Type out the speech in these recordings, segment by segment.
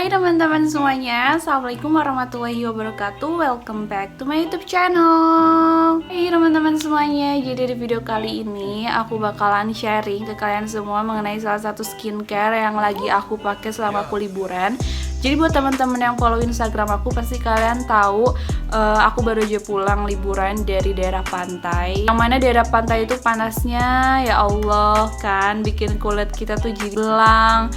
Hai teman-teman semuanya, Assalamualaikum warahmatullahi wabarakatuh. Welcome back to my YouTube channel. Hai teman-teman semuanya, jadi di video kali ini aku bakalan sharing ke kalian semua mengenai salah satu skincare yang lagi aku pakai selama aku liburan. Jadi buat teman-teman yang follow Instagram aku, pasti kalian tahu aku baru aja pulang liburan dari daerah pantai. Yang mana daerah pantai itu panasnya, ya Allah kan, bikin kulit kita tuh jadi belang.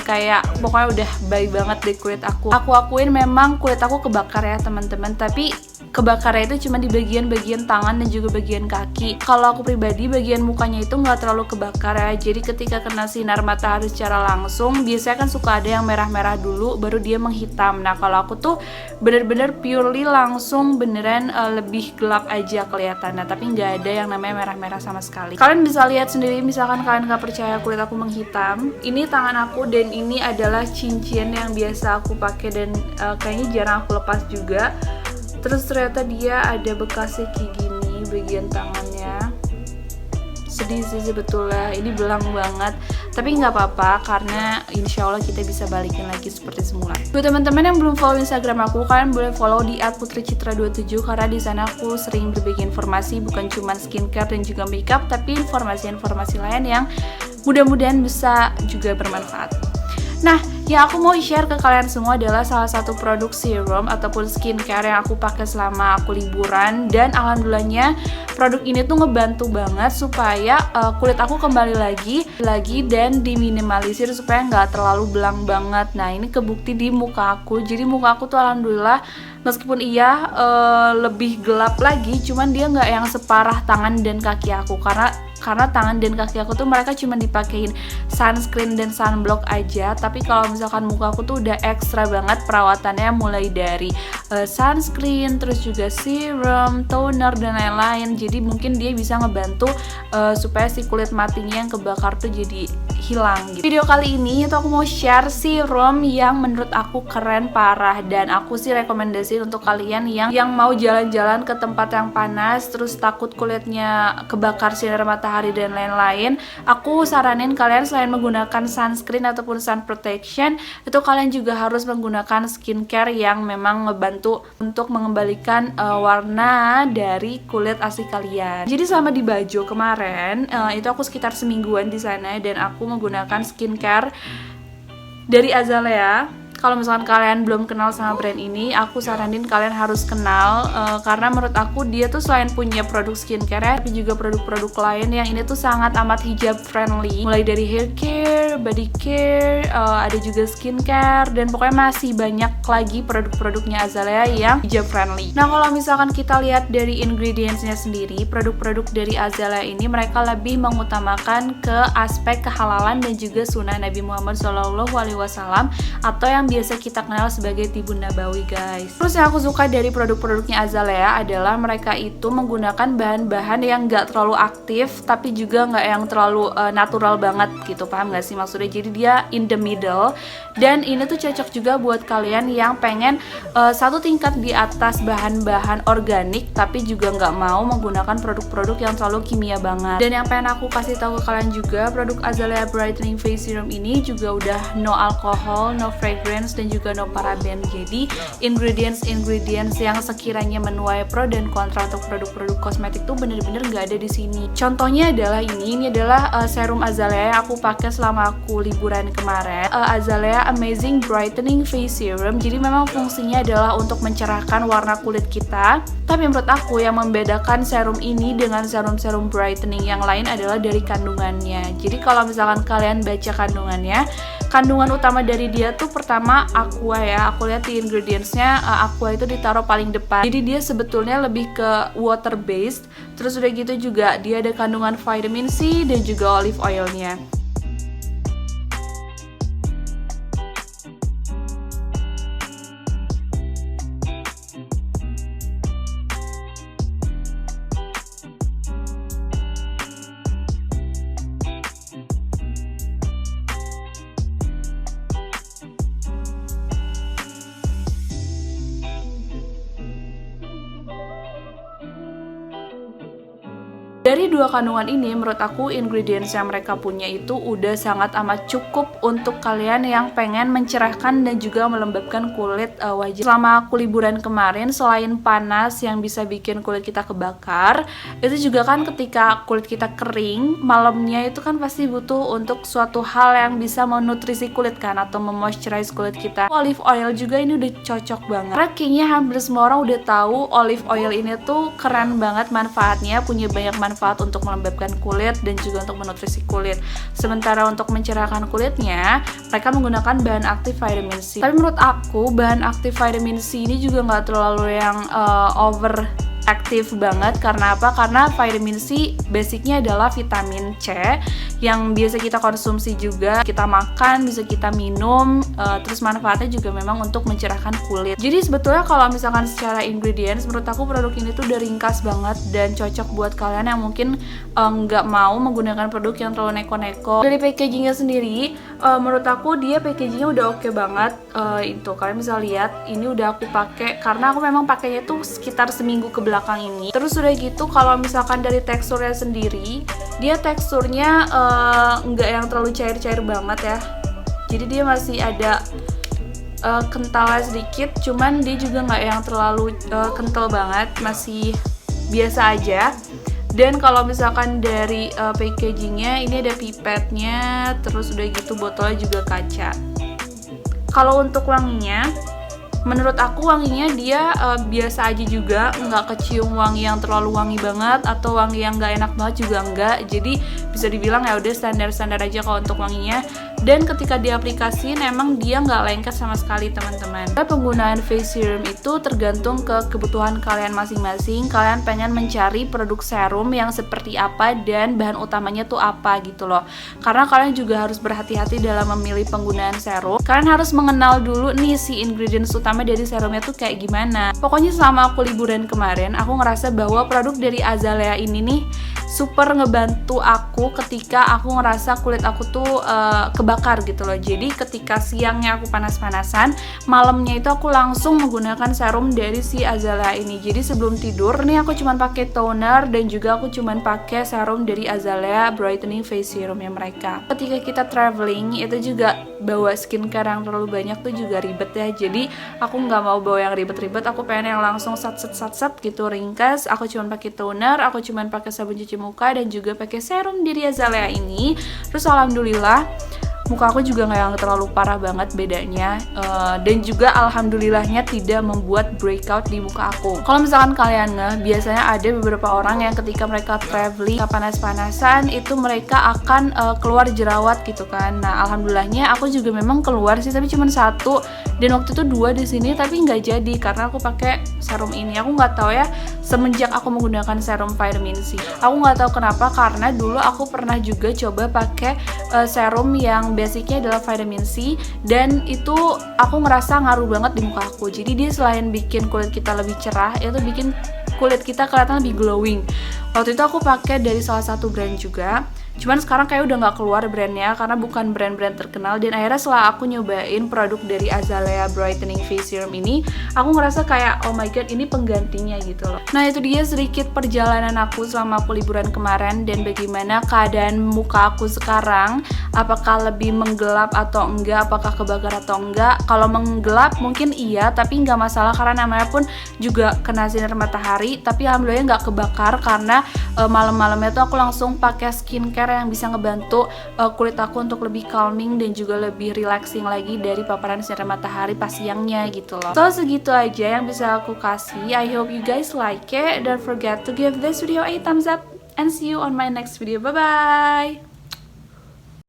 Kayak pokoknya udah baik banget deh kulit aku. Aku akuin memang kulit aku kebakar ya teman-teman, tapi kebakarnya itu cuma di bagian-bagian tangan dan juga bagian kaki. Kalau aku pribadi bagian mukanya itu nggak terlalu kebakar ya. Jadi ketika kena sinar matahari secara langsung, biasanya kan suka ada yang merah-merah dulu baru dia menghitam. Nah kalau aku tuh bener-bener purely langsung beneran lebih gelap aja kelihatannya, tapi nggak ada yang namanya merah-merah sama sekali. Kalian bisa lihat sendiri, misalkan kalian nggak percaya kulit aku menghitam, ini tangan aku dan ini adalah cincin yang biasa aku pakai dan kayaknya jarang aku lepas juga. Terus ternyata dia ada bekasnya kayak gini bagian tangannya. Sedih sih sebetulnya, ini belang banget. Tapi nggak apa-apa karena insya Allah kita bisa balikin lagi seperti semula. Buat teman-teman yang belum follow Instagram aku, kalian boleh follow di @putricitra27 karena di sana aku sering berbagi informasi bukan cuma skincare dan juga makeup, tapi informasi-informasi lain yang mudah-mudahan bisa juga bermanfaat. Nah, yang aku mau share ke kalian semua adalah salah satu produk serum ataupun skincare yang aku pakai selama aku liburan, dan alhamdulillahnya produk ini tuh ngebantu banget supaya kulit aku kembali lagi dan diminimalisir supaya nggak terlalu belang banget. Nah, ini kebukti di muka aku. Jadi muka aku tuh alhamdulillah meskipun iya lebih gelap lagi, cuman dia nggak yang separah tangan dan kaki aku karena tangan dan kaki aku tuh mereka cuma dipakein sunscreen dan sunblock aja. Tapi kalau misalkan muka aku tuh udah ekstra banget perawatannya, mulai dari sunscreen, terus juga serum, toner dan lain-lain. Jadi mungkin dia bisa ngebantu supaya si kulit matinya yang kebakar tuh jadi hilang gitu. Video kali ini itu aku mau share serum yang menurut aku keren parah, dan aku sih rekomendasiin untuk kalian yang mau jalan-jalan ke tempat yang panas terus takut kulitnya kebakar sinar matahari dan lain-lain. Aku saranin kalian selain menggunakan sunscreen ataupun sun protection, itu kalian juga harus menggunakan skincare yang memang ngebantu untuk mengembalikan warna dari kulit asli kalian. Jadi selama di Bajo kemarin itu aku sekitar semingguan di sana dan aku menggunakan skincare dari Azalea. Kalau misalkan kalian belum kenal sama brand ini, aku saranin kalian harus kenal karena menurut aku dia tuh selain punya produk skincare, tapi juga produk-produk lain yang ini tuh sangat amat hijab friendly. Mulai dari hair care, body care, ada juga skincare, dan pokoknya masih banyak lagi produk-produknya Azalea yang hijab friendly. Nah kalau misalkan kita lihat dari ingredientsnya sendiri, produk-produk dari Azalea ini mereka lebih mengutamakan ke aspek kehalalan dan juga sunnah Nabi Muhammad SAW atau yang biasa kita kenal sebagai tibun nabawi guys. Terus yang aku suka dari produk-produknya Azalea adalah mereka itu menggunakan bahan-bahan yang gak terlalu aktif tapi juga gak yang terlalu natural banget gitu, paham gak sih maksudnya? Jadi dia in the middle, dan ini tuh cocok juga buat kalian yang pengen satu tingkat di atas bahan-bahan organik tapi juga gak mau menggunakan produk-produk yang terlalu kimia banget. Dan yang pengen aku kasih tahu ke kalian juga, produk Azalea Brightening Face Serum ini juga udah no alcohol, no fragrance, dan juga no paraben. Jadi ingredients yang sekiranya menuai pro dan kontra untuk produk-produk kosmetik tuh bener-bener nggak ada di sini. Contohnya adalah ini adalah serum Azalea yang aku pakai selama aku liburan kemarin. Azalea Amazing Brightening Face Serum. Jadi memang fungsinya adalah untuk mencerahkan warna kulit kita. Tapi menurut aku yang membedakan serum ini dengan serum-serum brightening yang lain adalah dari kandungannya. Jadi kalau misalkan kalian baca kandungannya, kandungan utama dari dia tuh pertama aqua ya. Aku lihat di ingredientsnya aqua itu ditaruh paling depan. Jadi dia sebetulnya lebih ke water based. Terus udah gitu juga dia ada kandungan vitamin C dan juga olive oilnya. Dari dua kandungan ini, menurut aku ingredients yang mereka punya itu udah sangat amat cukup untuk kalian yang pengen mencerahkan dan juga melembabkan kulit wajah. Selama aku liburan kemarin, selain panas yang bisa bikin kulit kita kebakar, itu juga kan ketika kulit kita kering, malamnya itu kan pasti butuh untuk suatu hal yang bisa menutrisi kulit kan, atau memoisturize kulit kita. Olive oil juga ini udah cocok banget. Karena kayaknya hampir semua orang udah tahu olive oil ini tuh keren banget manfaatnya, punya banyak manfaat untuk melembabkan kulit dan juga untuk menutrisi kulit. Sementara untuk mencerahkan kulitnya, mereka menggunakan bahan aktif vitamin C. Tapi menurut aku bahan aktif vitamin C ini juga nggak terlalu yang over aktif banget. Karena apa? Karena vitamin C basicnya adalah vitamin C yang biasa kita konsumsi juga, kita makan, bisa kita minum, terus manfaatnya juga memang untuk mencerahkan kulit. Jadi sebetulnya kalau misalkan secara ingredients, menurut aku produk ini tuh udah ringkas banget dan cocok buat kalian yang mungkin nggak mau menggunakan produk yang terlalu neko-neko. Dari packagingnya sendiri, menurut aku dia packagingnya udah oke banget. Itu kalian bisa lihat, ini udah aku pakai karena aku memang pakainya tuh sekitar seminggu ke belakang ini. Terus udah gitu, kalau misalkan dari teksturnya sendiri, dia teksturnya nggak yang terlalu cair-cair banget ya. Jadi dia masih ada kentalnya sedikit, cuman dia juga nggak yang terlalu kental banget, masih biasa aja. Dan kalau misalkan dari packagingnya, ini ada pipetnya, terus udah gitu botolnya juga kaca. Kalau untuk wanginya, menurut aku wanginya dia biasa aja juga, nggak kecium wangi yang terlalu wangi banget atau wangi yang nggak enak banget juga nggak. Jadi bisa dibilang ya udah standar-standar aja kalau untuk wanginya. Dan ketika diaplikasiin emang dia nggak lengket sama sekali teman-teman. Penggunaan face serum itu tergantung ke kebutuhan kalian masing-masing. Kalian pengen mencari produk serum yang seperti apa dan bahan utamanya tuh apa gitu loh. Karena kalian juga harus berhati-hati dalam memilih penggunaan serum. Kalian harus mengenal dulu nih si ingredients utama dari serumnya tuh kayak gimana. Pokoknya selama aku liburan kemarin, aku ngerasa bahwa produk dari Azalea ini nih super ngebantu aku ketika aku ngerasa kulit aku tuh kebakar gitu loh. Jadi ketika siangnya aku panas-panasan, malamnya itu aku langsung menggunakan serum dari si Azalea ini. Jadi sebelum tidur nih aku cuman pakai toner dan juga aku cuman pakai serum dari Azalea Brightening Face Serumnya mereka. Ketika kita traveling itu juga bawa skincare yang terlalu banyak tuh juga ribet ya. Jadi aku nggak mau bawa yang ribet-ribet, aku pengen yang langsung sat-sat gitu ringkas. Aku cuman pakai toner, aku cuman pakai sabun cuci muka dan juga pakai serum dari Azalea ini. Terus alhamdulillah muka aku juga nggak yang terlalu parah banget bedanya, dan juga alhamdulillahnya tidak membuat breakout di muka aku. Kalau misalkan kalian biasanya ada beberapa orang yang ketika mereka traveling, panas-panasan itu mereka akan keluar jerawat gitu kan. Nah alhamdulillahnya aku juga memang keluar sih, tapi cuma satu, dan waktu itu 2 di sini, tapi nggak jadi karena aku pakai serum ini. Aku nggak tahu ya, semenjak aku menggunakan serum vitamin C, aku nggak tahu kenapa, karena dulu aku pernah juga coba pakai serum yang basicnya adalah vitamin C, dan itu aku ngerasa ngaruh banget di muka aku. Jadi dia selain bikin kulit kita lebih cerah, itu bikin kulit kita kelihatan lebih glowing. Waktu itu aku pakai dari salah satu brand juga, cuman sekarang kayak udah nggak keluar brandnya karena bukan brand-brand terkenal. Dan akhirnya setelah aku nyobain produk dari Azalea Brightening Face Serum ini, aku ngerasa kayak oh my god, ini penggantinya gitu loh. Nah itu dia sedikit perjalanan aku selama aku liburan kemarin dan bagaimana keadaan muka aku sekarang. Apakah lebih menggelap atau enggak, apakah kebakar atau enggak. Kalau menggelap mungkin iya, tapi nggak masalah karena namanya pun juga kena sinar matahari. Tapi alhamdulillah nggak kebakar karena malam-malamnya tuh aku langsung pakai skincare yang bisa ngebantu kulit aku untuk lebih calming dan juga lebih relaxing lagi dari paparan sinar matahari pas siangnya gitu loh. So segitu aja yang bisa aku kasih. I hope you guys like it. Don't forget to give this video a thumbs up and see you on my next video. Bye bye.